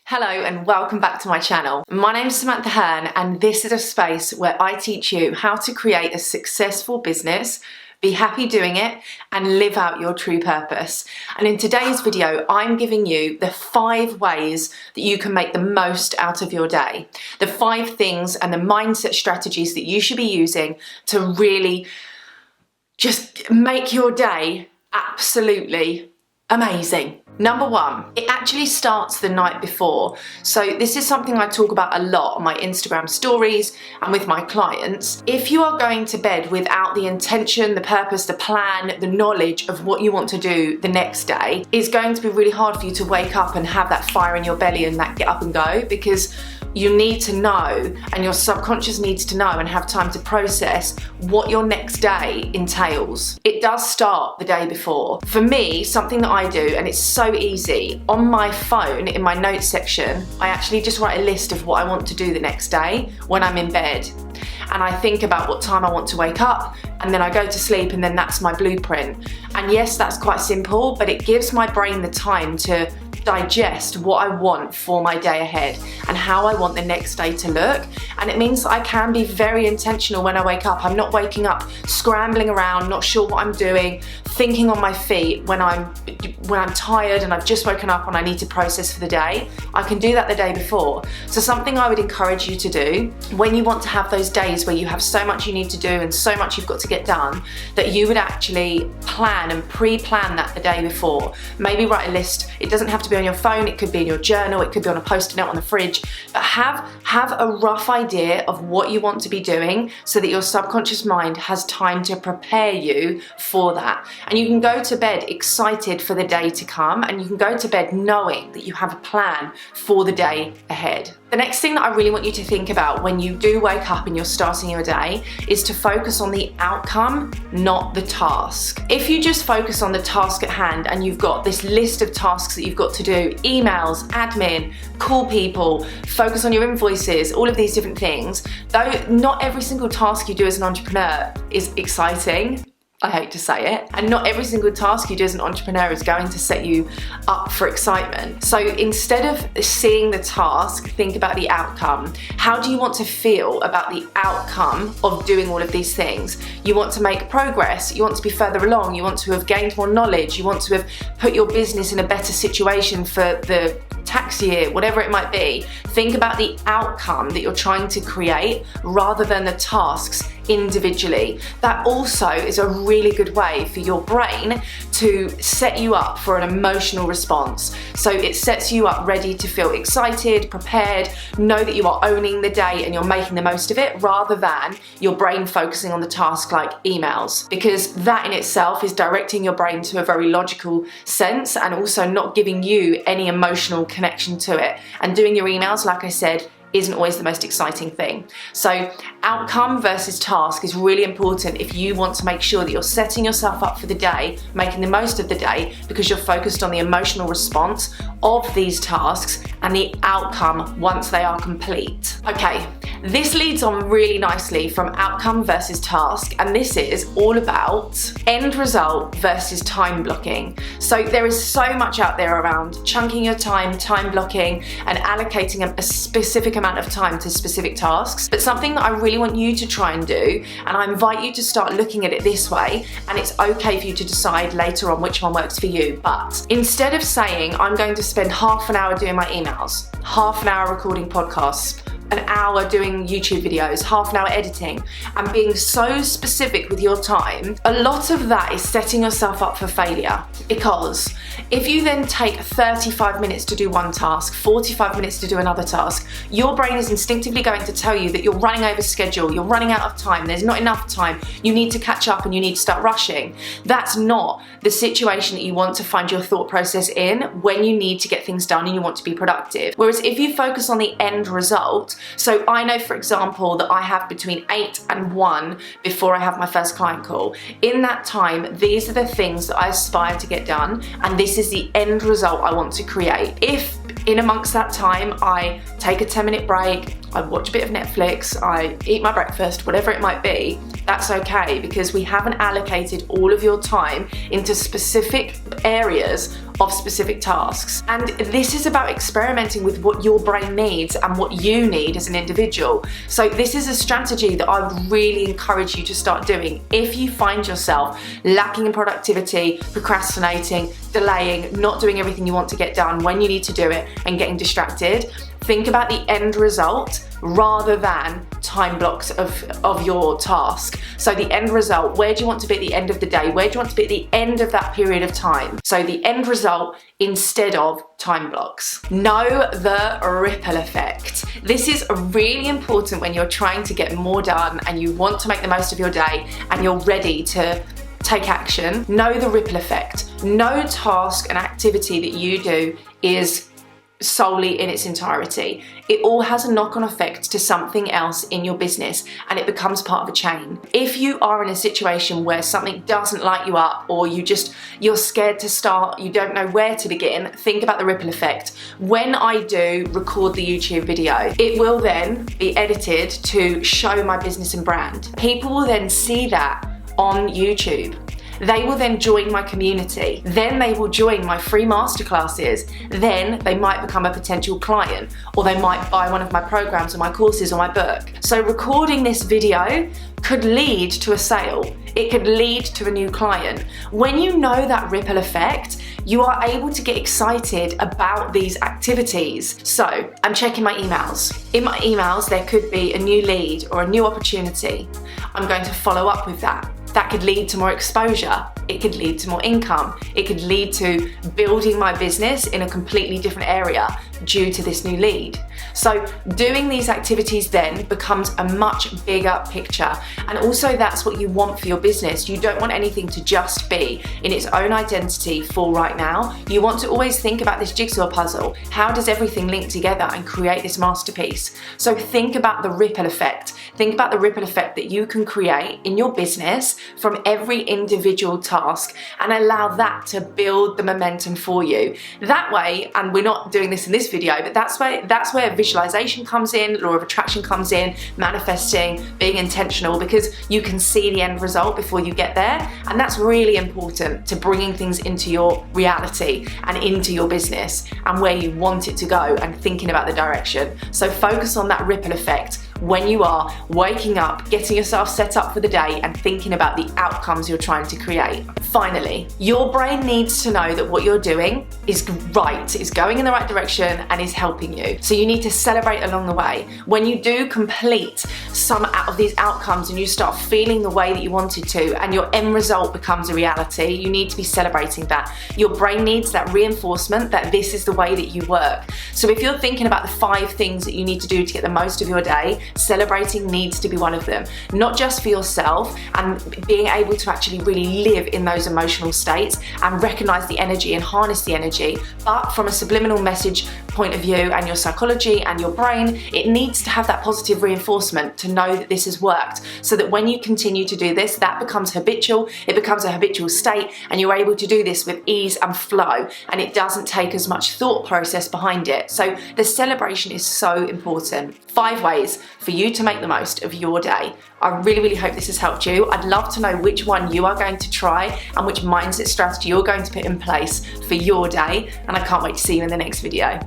Hello and welcome back to my channel. My name is Samantha Hearne and this is a space where I teach you how to create a successful business, be happy doing it, and live out your true purpose. And in today's video, I'm giving you the 5 ways that you can make the most out of your day. The 5 things and the mindset strategies that you should be using to really just make your day absolutely amazing. Number 1, it actually starts the night before. So this is something I talk about a lot on my Instagram stories and with my clients. If you are going to bed without the intention, the purpose, the plan, the knowledge of what you want to do the next day, it's going to be really hard for you to wake up and have that fire in your belly and that get up and go, because you need to know, and your subconscious needs to know and have time to process what your next day entails. It does start the day before. For me, something that I do, and it's so easy, on my phone in my notes section, I actually just write a list of what I want to do the next day when I'm in bed. And I think about what time I want to wake up, and then I go to sleep, and then that's my blueprint. And yes, that's quite simple, but it gives my brain the time to digest what I want for my day ahead and how I want the next day to look. And it means that I can be very intentional when I wake up. I'm not waking up scrambling around, not sure what I'm doing, thinking on my feet when I'm tired and I've just woken up and I need to process for the day. I can do that the day before. So something I would encourage you to do when you want to have those days where you have so much you need to do and so much you've got to get done, that you would actually plan and pre-plan that the day before. Maybe write a list. It doesn't have to be on your phone, it could be in your journal, it could be on a post-it note on the fridge, but have a rough idea of what you want to be doing so that your subconscious mind has time to prepare you for that. And you can go to bed excited for the day to come, and you can go to bed knowing that you have a plan for the day ahead. The next thing that I really want you to think about when you do wake up and you're starting your day is to focus on the outcome, not the task. If you just focus on the task at hand and you've got this list of tasks that you've got to do, emails, admin, call people, focus on your invoices, all of these different things, though not every single task you do as an entrepreneur is exciting, I hate to say it, and not every single task you do as an entrepreneur is going to set you up for excitement. So instead of seeing the task, think about the outcome. How do you want to feel about the outcome of doing all of these things? You want to make progress, you want to be further along, you want to have gained more knowledge, you want to have put your business in a better situation for the tax year, whatever it might be. Think about the outcome that you're trying to create rather than the tasks individually. That also is a really good way for your brain to set you up for an emotional response. So it sets you up ready to feel excited, prepared, know that you are owning the day and you're making the most of it, rather than your brain focusing on the task like emails, because that in itself is directing your brain to a very logical sense and also not giving you any emotional connection to it. And doing your emails, like I said, isn't always the most exciting thing. So outcome versus task is really important if you want to make sure that you're setting yourself up for the day, making the most of the day, because you're focused on the emotional response of these tasks and the outcome once they are complete. Okay, this leads on really nicely from outcome versus task, and this is all about end result versus time blocking. So there is so much out there around chunking your time, time blocking, and allocating a specific amount of time to specific tasks. But something that I really want you to try and do, and I invite you to start looking at it this way, and it's okay for you to decide later on which one works for you, but instead of saying I'm going to spend half an hour doing my emails, half an hour recording podcasts, an hour doing YouTube videos, half an hour editing, and being so specific with your time, a lot of that is setting yourself up for failure. Because if you then take 35 minutes to do one task, 45 minutes to do another task, your brain is instinctively going to tell you that you're running over schedule, you're running out of time, there's not enough time, you need to catch up and you need to start rushing. That's not the situation that you want to find your thought process in when you need to get things done and you want to be productive. Whereas if you focus on the end result, so I know, for example, that I have between 8 and 1 before I have my first client call. In that time, these are the things that I aspire to get done, and this is the end result I want to create. If in amongst that time I take a 10-minute break, I watch a bit of Netflix, I eat my breakfast, whatever it might be, that's okay, because we haven't allocated all of your time into specific areas of specific tasks. And this is about experimenting with what your brain needs and what you need as an individual. So this is a strategy that I would really encourage you to start doing. If you find yourself lacking in productivity, procrastinating, delaying, not doing everything you want to get done when you need to do it, and getting distracted, think about the end result rather than time blocks of your task. So the end result, where do you want to be at the end of the day? Where do you want to be at the end of that period of time? So the end result instead of time blocks. Know the ripple effect. This is really important when you're trying to get more done and you want to make the most of your day and you're ready to take action. Know the ripple effect. No task and activity that you do is solely in its entirety. It all has a knock-on effect to something else in your business, and it becomes part of a chain. If you are in a situation where something doesn't light you up, or you're scared to start, you don't know where to begin, think about the ripple effect. When I do record the YouTube video, it will then be edited to show my business and brand. People will then see that on YouTube. They will then join my community. Then they will join my free masterclasses. Then they might become a potential client, or they might buy one of my programs or my courses or my book. So recording this video could lead to a sale. It could lead to a new client. When you know that ripple effect, you are able to get excited about these activities. So I'm checking my emails. In my emails, there could be a new lead or a new opportunity. I'm going to follow up with that. That could lead to more exposure. It could lead to more income. It could lead to building my business in a completely different area due to this new lead. So doing these activities then becomes a much bigger picture. And also that's what you want for your business. You don't want anything to just be in its own identity for right now. You want to always think about this jigsaw puzzle. How does everything link together and create this masterpiece? So think about the ripple effect. Think about the ripple effect that you can create in your business from every individual task, and allow that to build the momentum for you. That way, and we're not doing this in this video, but that's where visualization comes in, law of attraction comes in, manifesting, being intentional, because you can see the end result before you get there. And that's really important to bringing things into your reality and into your business and where you want it to go, and thinking about the direction. So focus on that ripple effect when you are waking up, getting yourself set up for the day and thinking about the outcomes you're trying to create. Finally, your brain needs to know that what you're doing is right, is going in the right direction and is helping you. So you need to celebrate along the way. When you do complete some out of these outcomes and you start feeling the way that you wanted to and your end result becomes a reality, you need to be celebrating that. Your brain needs that reinforcement that this is the way that you work. So if you're thinking about the 5 things that you need to do to get the most of your day, celebrating needs to be one of them. Not just for yourself and being able to actually really live in those emotional states and recognize the energy and harness the energy, but from a subliminal message point of view and your psychology and your brain, it needs to have that positive reinforcement to know that this has worked, so that when you continue to do this, that becomes habitual, it becomes a habitual state, and you're able to do this with ease and flow, and it doesn't take as much thought process behind it. So the celebration is so important. 5 ways for you to make the most of your day. I really hope this has helped you. I'd love to know which one you are going to try and which mindset strategy you're going to put in place for your day, and I can't wait to see you in the next video.